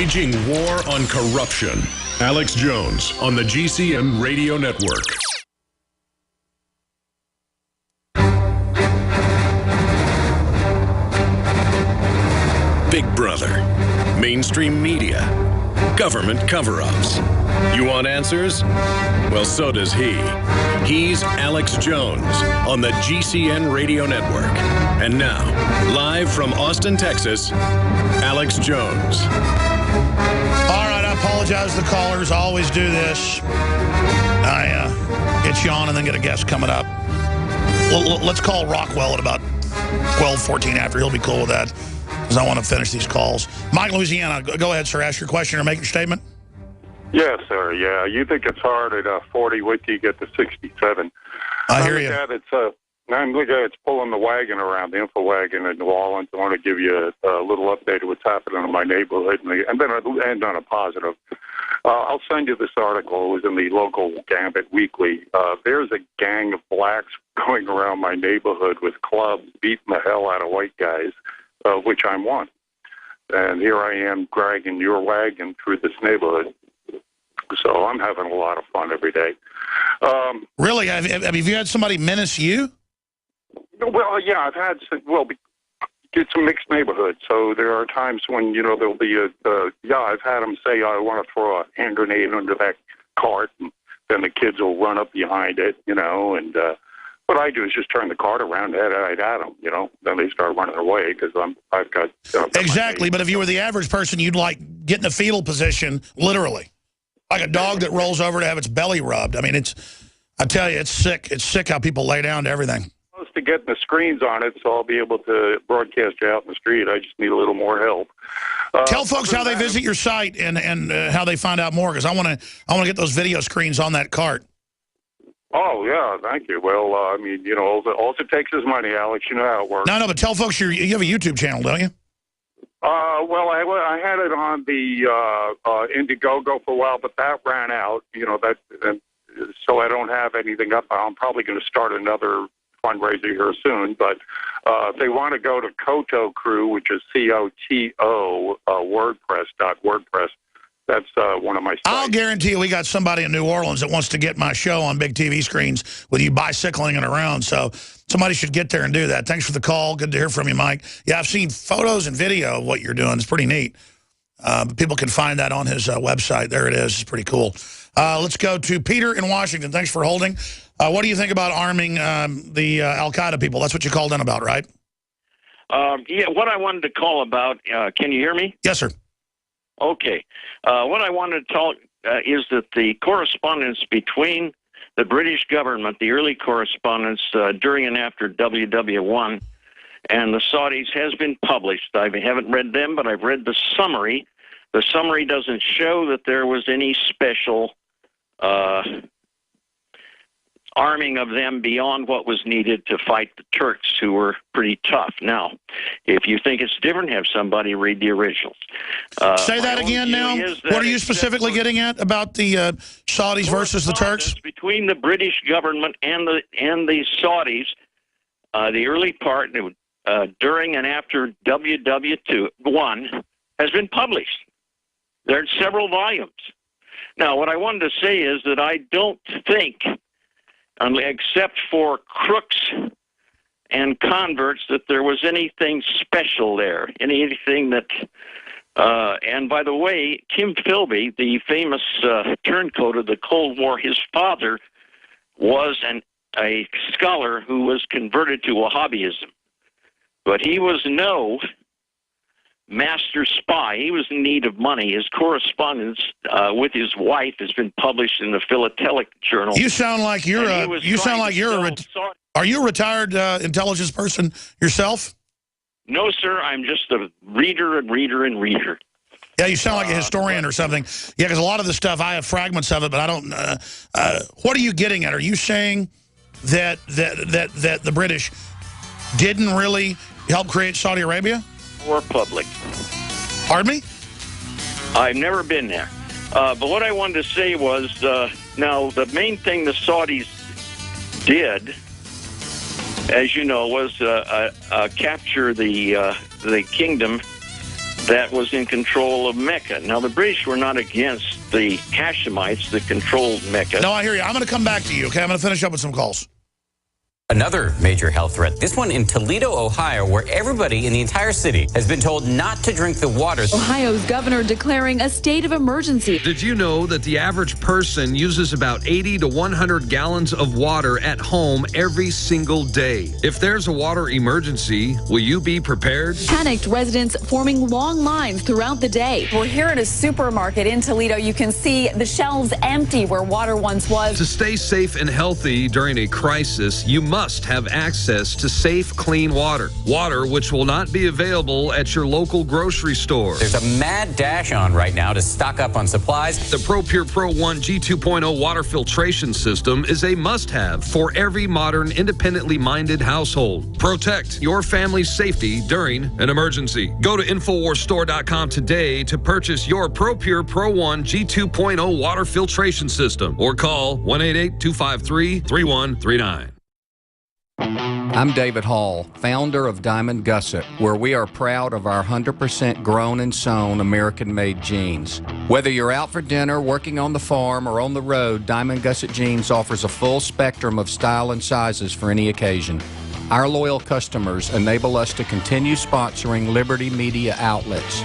Waging war on corruption. Alex Jones on the GCN Radio Network. Big Brother, mainstream media, government cover-ups. You want answers? Well, so does he. He's Alex Jones on the GCN Radio Network. And now, live from Austin, Texas, Alex Jones. All right, I apologize to the callers. I always do this. I get you on and then get a guest coming up. Let's call Rockwell at about 12:14 after. He'll be cool with that because I want to finish these calls. Mike, Louisiana, go ahead, sir. Ask your question or make your statement. Yes, sir. Yeah, you think it's hard at 40. Wait till you get to 67. I hear you. I'm the guy that's pulling the wagon around, the info wagon in New Orleans. I want to give you a little update of what's happening in my neighborhood, and then I'll end on a positive. I'll send you this article. It was in the local Gambit Weekly. There's a gang of blacks going around my neighborhood with clubs, beating the hell out of white guys, which I'm one. And here I am dragging your wagon through this neighborhood. So I'm having a lot of fun every day. Really? Have you had somebody menace you? Well, yeah, I've had it's a mixed neighborhood, so there are times when, there'll be I've had them say, I want to throw a hand grenade under that cart, and then the kids will run up behind it, and what I do is just turn the cart around and head right at them, then they start running away because I've got... Exactly, but if you were the average person, you'd get in the fetal position, literally. Like a dog that rolls over to have its belly rubbed. I mean, I tell you, it's sick. It's sick how people lay down to everything. I'm supposed to get the screens on it, so I'll be able to broadcast you out in the street. I just need a little more help. Tell folks how they visit your site and how they find out more, because I want to get those video screens on that cart. Oh, yeah, thank you. Well, all it takes is money, Alex. You know how it works. No, but tell folks you have a YouTube channel, don't you? Well, I had it on the Indiegogo for a while, but that ran out. So I don't have anything up. I'm probably going to start another fundraiser here soon. But if they want to go to Koto Crew, which is COTO WordPress. That's one of my sites. I'll guarantee you we got somebody in New Orleans that wants to get my show on big TV screens with you bicycling it around. So somebody should get there and do that. Thanks for the call. Good to hear from you, Mike. Yeah, I've seen photos and video of what you're doing. It's pretty neat. People can find that on his website. There it is. It's pretty cool. Let's go to Peter in Washington. Thanks for holding. What do you think about arming the Al-Qaeda people? That's what you called in about, right? Yeah, what I wanted to call about, can you hear me? Yes, sir. Okay. What I wanted to talk is that the correspondence between the British government, the early correspondence during and after WW1, and the Saudis has been published. I haven't read them, but I've read the summary. The summary doesn't show that there was any special arming of them beyond what was needed to fight the Turks, who were pretty tough. Now, if you think it's different, have somebody read the originals. Say that again now. What are you specifically getting at about the Saudis versus the Turks? Between the British government and the Saudis, the early part, during and after WW1, has been published. There are several volumes. Now, what I wanted to say is that I don't think, except for crooks and converts, that there was anything special there, anything that... and by the way, Kim Philby, the famous turncoat of the Cold War, his father was a scholar who was converted to Wahhabism. But he was no master spy. He was in need of money. His correspondence with his wife has been published in the Philatelic Journal. You sound like you're Are you a retired intelligence person yourself? No, sir. I'm just a reader and reader and reader. Yeah, you sound like a historian or something. Yeah, because a lot of the stuff, I have fragments of it, but I don't... what are you getting at? Are you saying that the British didn't really help create Saudi Arabia? Or public. Pardon me? I've never been there. But what I wanted to say was, now, the main thing the Saudis did, as you know, was capture the kingdom that was in control of Mecca. Now, the British were not against the Hashemites that controlled Mecca. No, I hear you. I'm going to come back to you, okay? I'm going to finish up with some calls. Another major health threat, this one in Toledo, Ohio, where everybody in the entire city has been told not to drink the water. Ohio's governor declaring a state of emergency. Did you know that the average person uses about 80 to 100 gallons of water at home every single day? If there's a water emergency, will you be prepared? Panicked residents forming long lines throughout the day. We're here at a supermarket in Toledo. You can see the shelves empty where water once was. To stay safe and healthy during a crisis, you must have access to safe, clean water. Water which will not be available at your local grocery store. There's a mad dash on right now to stock up on supplies. The ProPure Pro 1 G2.0 water filtration system is a must-have for every modern, independently minded household. Protect your family's safety during an emergency. Go to InfoWarsStore.com today to purchase your ProPure Pro 1 G2.0 water filtration system or call 1-888-253-3139. I'm David Hall, founder of Diamond Gusset, where we are proud of our 100% grown and sewn American-made jeans. Whether you're out for dinner, working on the farm, or on the road, Diamond Gusset Jeans offers a full spectrum of style and sizes for any occasion. Our loyal customers enable us to continue sponsoring Liberty Media outlets.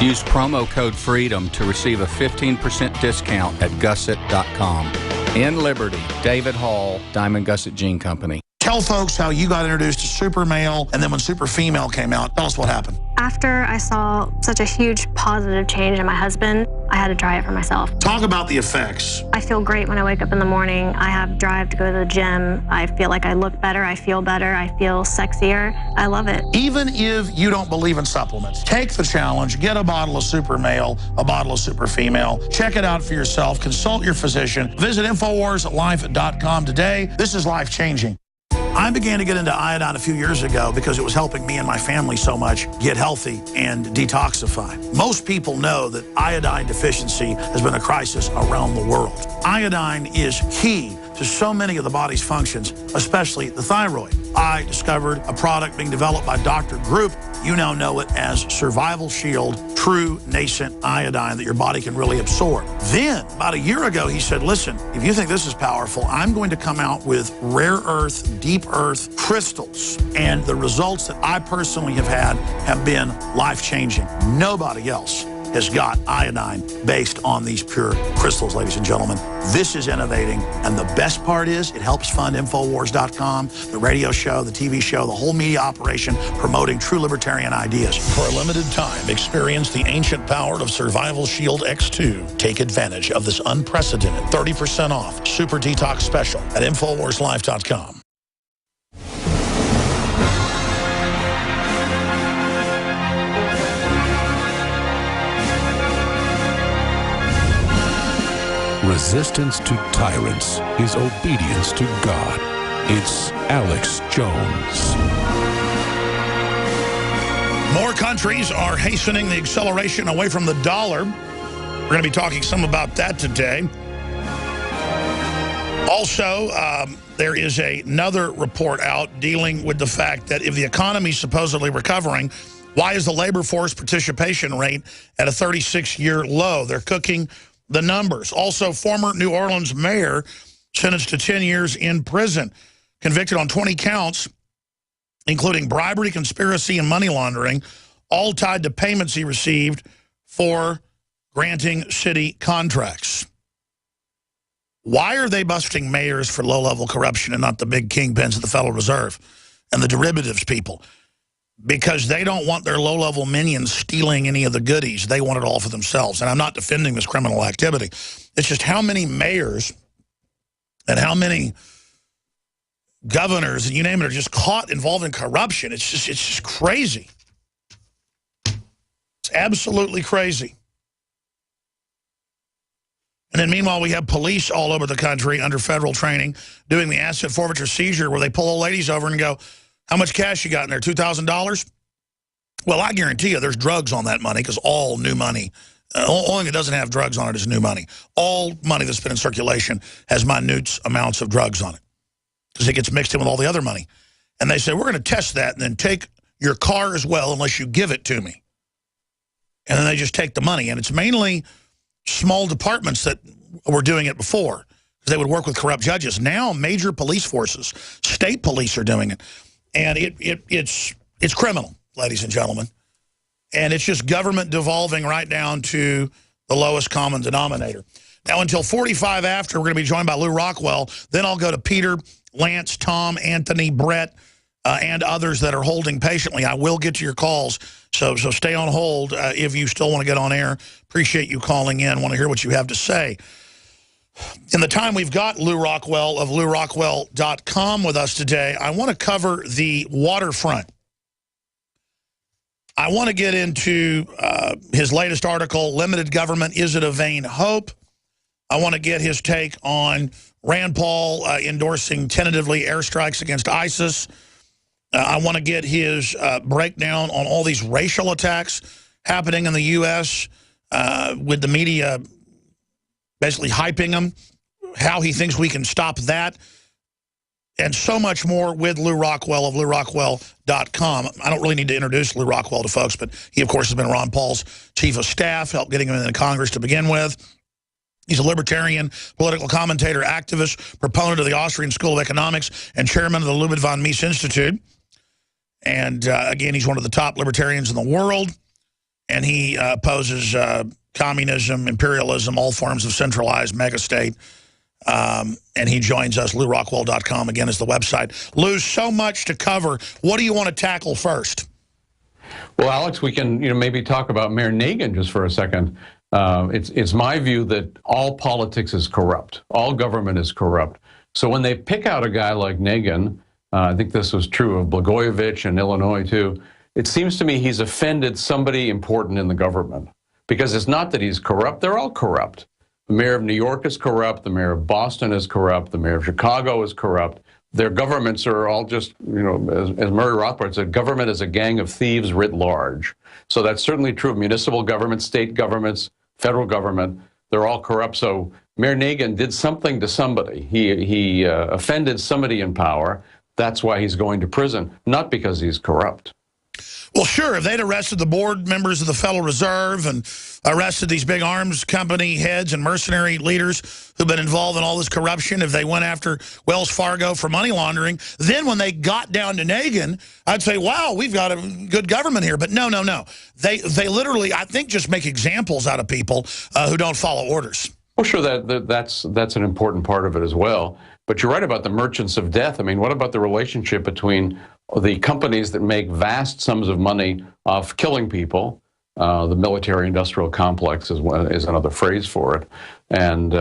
Use promo code FREEDOM to receive a 15% discount at gusset.com. In Liberty, David Hall, Diamond Gusset Jean Company. Tell folks how you got introduced to Super Male, and then when Super Female came out, tell us what happened. After I saw such a huge positive change in my husband, I had to try it for myself. Talk about the effects. I feel great when I wake up in the morning. I have drive to go to the gym. I feel like I look better. I feel better. I feel sexier. I love it. Even if you don't believe in supplements, take the challenge. Get a bottle of Super Male, a bottle of Super Female. Check it out for yourself. Consult your physician. Visit InfoWarsLife.com today. This is life-changing. I began to get into iodine a few years ago because it was helping me and my family so much get healthy and detoxify. Most people know that iodine deficiency has been a crisis around the world. Iodine is key to so many of the body's functions, especially the thyroid. I discovered a product being developed by Dr. Group. You now know it as Survival Shield True Nascent Iodine that your body can really absorb. Then, about a year ago, he said, listen, if you think this is powerful, I'm going to come out with rare earth, deep earth crystals. And the results that I personally have had have been life-changing. Nobody else has got iodine based on these pure crystals, ladies and gentlemen. This is innovating, and the best part is it helps fund Infowars.com, the radio show, the TV show, the whole media operation promoting true libertarian ideas. For a limited time, experience the ancient power of Survival Shield X2. Take advantage of this unprecedented 30% off Super Detox Special at InfoWarsLife.com. Resistance to tyrants is obedience to God. It's Alex Jones. More countries are hastening the acceleration away from the dollar. We're going to be talking some about that today. Also, there is another report out dealing with the fact that if the economy is supposedly recovering, why is the labor force participation rate at a 36-year low? They're cooking the numbers. Also, former New Orleans mayor sentenced to 10 years in prison, convicted on 20 counts, including bribery, conspiracy, and money laundering, all tied to payments he received for granting city contracts. Why are they busting mayors for low-level corruption and not the big kingpins at the Federal Reserve and the derivatives people? Because they don't want their low-level minions stealing any of the goodies. They want it all for themselves. And I'm not defending this criminal activity. It's just how many mayors and how many governors, and you name it, are just caught involved in corruption. It's just crazy. It's absolutely crazy. And then meanwhile, we have police all over the country under federal training doing the asset forfeiture seizure where they pull old ladies over and go, how much cash you got in there, $2,000? Well, I guarantee you there's drugs on that money because all new money, only thing that doesn't have drugs on it is new money. All money that's been in circulation has minute amounts of drugs on it because it gets mixed in with all the other money. And they say, we're going to test that and then take your car as well unless you give it to me. and then they just take the money. And it's mainly small departments that were doing it before, because they would work with corrupt judges. Now major police forces, state police are doing it. And it's criminal, ladies and gentlemen. And it's just government devolving right down to the lowest common denominator. Now, until 45 after, we're going to be joined by Lew Rockwell. Then I'll go to Peter, Lance, Tom, Anthony, Brett, and others that are holding patiently. I will get to your calls, so stay on hold if you still want to get on air. Appreciate you calling in. Want to hear what you have to say. In the time we've got Lew Rockwell of LewRockwell.com with us today, I want to cover the waterfront. I want to get into his latest article, Limited Government, Is It a Vain Hope? I want to get his take on Rand Paul endorsing tentatively airstrikes against ISIS. I want to get his breakdown on all these racial attacks happening in the U.S. With the media basically hyping them, how he thinks we can stop that, and so much more with Lew Rockwell of LewRockwell.com. I don't really need to introduce Lew Rockwell to folks, but he, of course, has been Ron Paul's chief of staff, helped getting him into Congress to begin with. He's a libertarian, political commentator, activist, proponent of the Austrian School of Economics, and chairman of the Ludwig von Mises Institute. And again, he's one of the top libertarians in the world, and he opposes communism, imperialism, all forms of centralized megastate. And he joins us. LewRockwell.com, again, is the website. Lew, so much to cover. What do you want to tackle first? Well, Alex, we can maybe talk about Mayor Nagin just for a second. It's my view that all politics is corrupt. All government is corrupt. So when they pick out a guy like Nagin, I think this was true of Blagojevich in Illinois too, it seems to me he's offended somebody important in the government. Because it's not that he's corrupt, they're all corrupt. The mayor of New York is corrupt, the mayor of Boston is corrupt, the mayor of Chicago is corrupt. Their governments are all just, as Murray Rothbard said, government is a gang of thieves writ large. So that's certainly true of municipal governments, state governments, federal government. They're all corrupt. So Mayor Nagin did something to somebody. He offended somebody in power. That's why he's going to prison, not because he's corrupt. Well, sure, if they'd arrested the board members of the Federal Reserve and arrested these big arms company heads and mercenary leaders who've been involved in all this corruption, if they went after Wells Fargo for money laundering, then when they got down to Nagin, I'd say, wow, we've got a good government here. But no. They literally, I think, just make examples out of people who don't follow orders. Well, sure, that's an important part of it as well. But you're right about the merchants of death. I mean, what about the relationship between the companies that make vast sums of money off killing people? The military-industrial complex is another phrase for it. And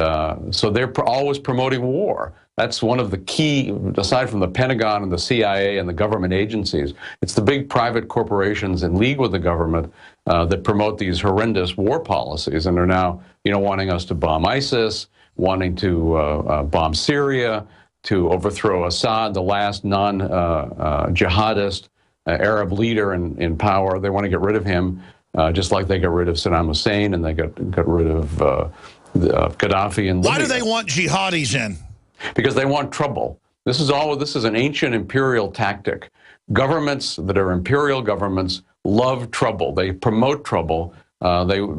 so they're always promoting war. That's one of the key, aside from the Pentagon and the CIA and the government agencies, it's the big private corporations in league with the government that promote these horrendous war policies and are now, wanting us to bomb ISIS, wanting to bomb Syria, to overthrow Assad, the last non-jihadist Arab leader in power. They want to get rid of him, just like they got rid of Saddam Hussein and they got rid of Gaddafi in Libya. Why do they want jihadis in? Because they want trouble. This is an ancient imperial tactic. Governments that are imperial governments love trouble. They promote trouble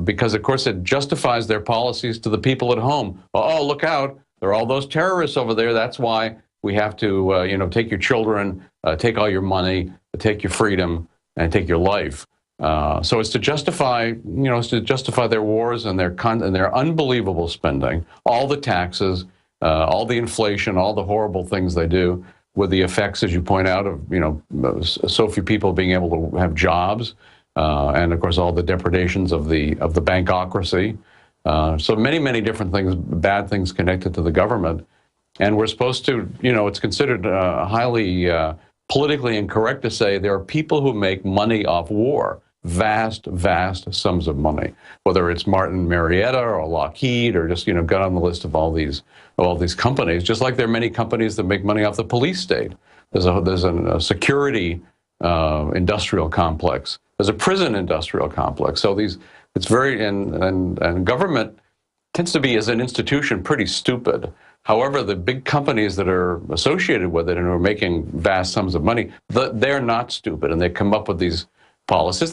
because, of course, it justifies their policies to the people at home. Oh, look out. There are all those terrorists over there. That's why we have to, take your children, take all your money, take your freedom, and take your life. So it's to justify, their wars and their unbelievable spending, all the taxes, all the inflation, all the horrible things they do, with the effects, as you point out, of so few people being able to have jobs, and of course all the depredations of the bankocracy. So many different things, bad things connected to the government, and we're supposed to, it's considered highly politically incorrect to say there are people who make money off war. Vast sums of money, whether it's Martin Marietta or Lockheed or just, got on the list of all these companies, just like there are many companies that make money off the police state. There's a security industrial complex. There's a prison industrial complex. So it's very, and government tends to be, as an institution, pretty stupid. However, the big companies that are associated with it and are making vast sums of money, they're not stupid, and they come up with these policies.